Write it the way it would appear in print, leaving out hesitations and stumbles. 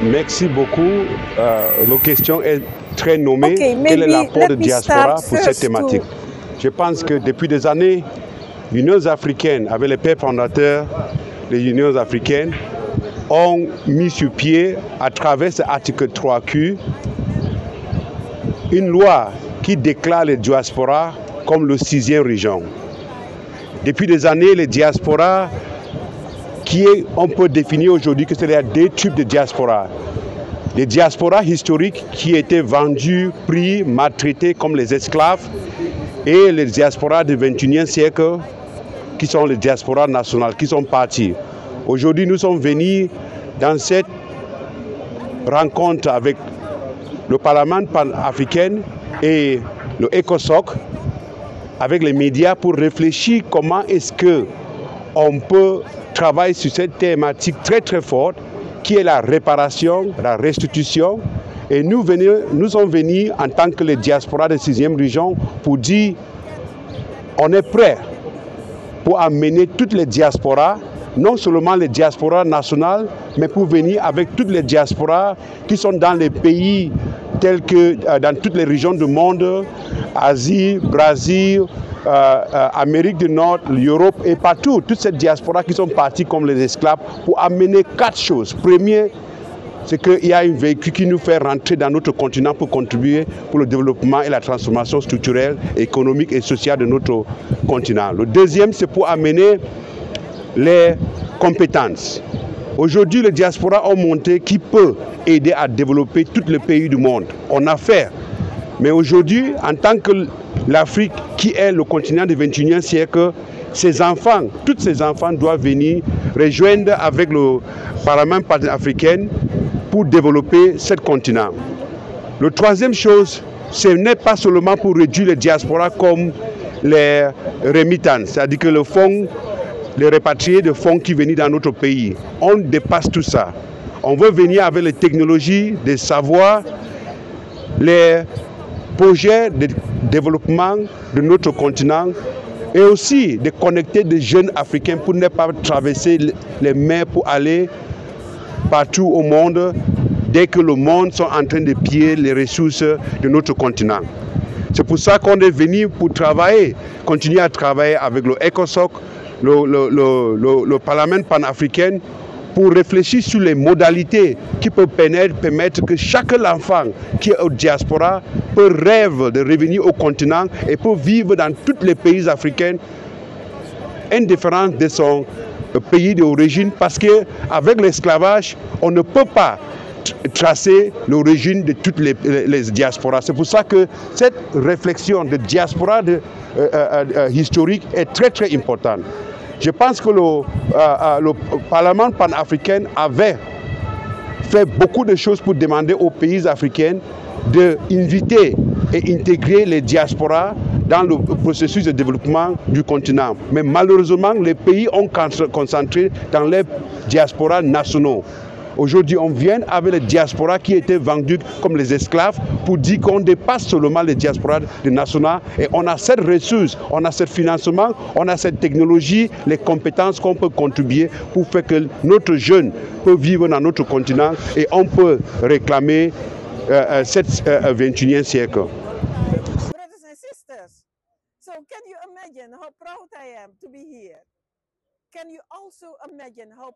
Merci beaucoup. La question est très nommée. Okay, quel est l'apport de diaspora pour cette thématique? Je pense que depuis des années, l'Union africaine, avec les pères fondateurs des Unions africaines, ont mis sur pied, à travers cet article 3Q, une loi qui déclare les diasporas comme le 6e région. Depuis des années, les diasporas, on peut définir aujourd'hui que c'est les deux types de diaspora. Les diasporas historiques qui étaient vendus, pris, maltraités comme les esclaves, et les diasporas du 21e siècle qui sont les diasporas nationales, qui sont partis. Aujourd'hui, nous sommes venus dans cette rencontre avec le Parlement pan-africain et le ECOSOC, avec les médias pour réfléchir comment est-ce qu'on peut travailler sur cette thématique très très forte qui est la réparation, la restitution. Et nous sommes venus en tant que les diasporas de 6e région pour dire on est prêt pour amener toutes les diasporas, non seulement les diasporas nationales, mais pour venir avec toutes les diasporas qui sont dans les pays tels que dans toutes les régions du monde, Asie, Brésil, Amérique du Nord, l'Europe et partout, toutes ces diasporas qui sont partis comme les esclaves pour amener 4 choses. Premier, c'est qu'il y a un véhicule qui nous fait rentrer dans notre continent pour contribuer pour le développement et la transformation structurelle, économique et sociale de notre continent. Le deuxième, c'est pour amener les compétences. Aujourd'hui, les diasporas ont monté qui peut aider à développer tous les pays du monde. On a fait. Mais aujourd'hui, en tant que l'Afrique, qui est le continent du 21e siècle, ces enfants, tous ces enfants doivent venir rejoindre avec le Parlement pan-africain pour développer ce continent. La troisième chose, ce n'est pas seulement pour réduire les diasporas comme les remittances, c'est-à-dire que le fonds, les répatriés de fonds qui viennent dans notre pays. On dépasse tout ça. On veut venir avec les technologies, des savoirs, les projets de développement de notre continent et aussi de connecter des jeunes Africains pour ne pas traverser les mers pour aller partout au monde dès que le monde sont en train de piller les ressources de notre continent. C'est pour ça qu'on est venu pour travailler, continuer à travailler avec le ECOSOC, le Parlement pan-africain, pour réfléchir sur les modalités qui peuvent permettre que chaque enfant qui est au diaspora peut rêver de revenir au continent et peut vivre dans tous les pays africains, indifférent de son pays d'origine, parce qu'avec l'esclavage, on ne peut pas tracer l'origine de toutes les diasporas. C'est pour ça que cette réflexion de diaspora historique est très très importante. Je pense que le Parlement pan-africain avait fait beaucoup de choses pour demander aux pays africains d'inviter et intégrer les diasporas dans le processus de développement du continent. Mais malheureusement, les pays ont concentré dans les diasporas nationaux. Aujourd'hui, on vient avec les diasporas qui étaient vendus comme les esclaves pour dire qu'on dépasse seulement les diasporas nationales et on a cette ressource, on a ce financement, on a cette technologie, les compétences qu'on peut contribuer pour faire que notre jeune peut vivre dans notre continent et on peut réclamer ce 21e siècle. Brothers and sisters, so can you imagine how proud I am to be here? Can you also imagine how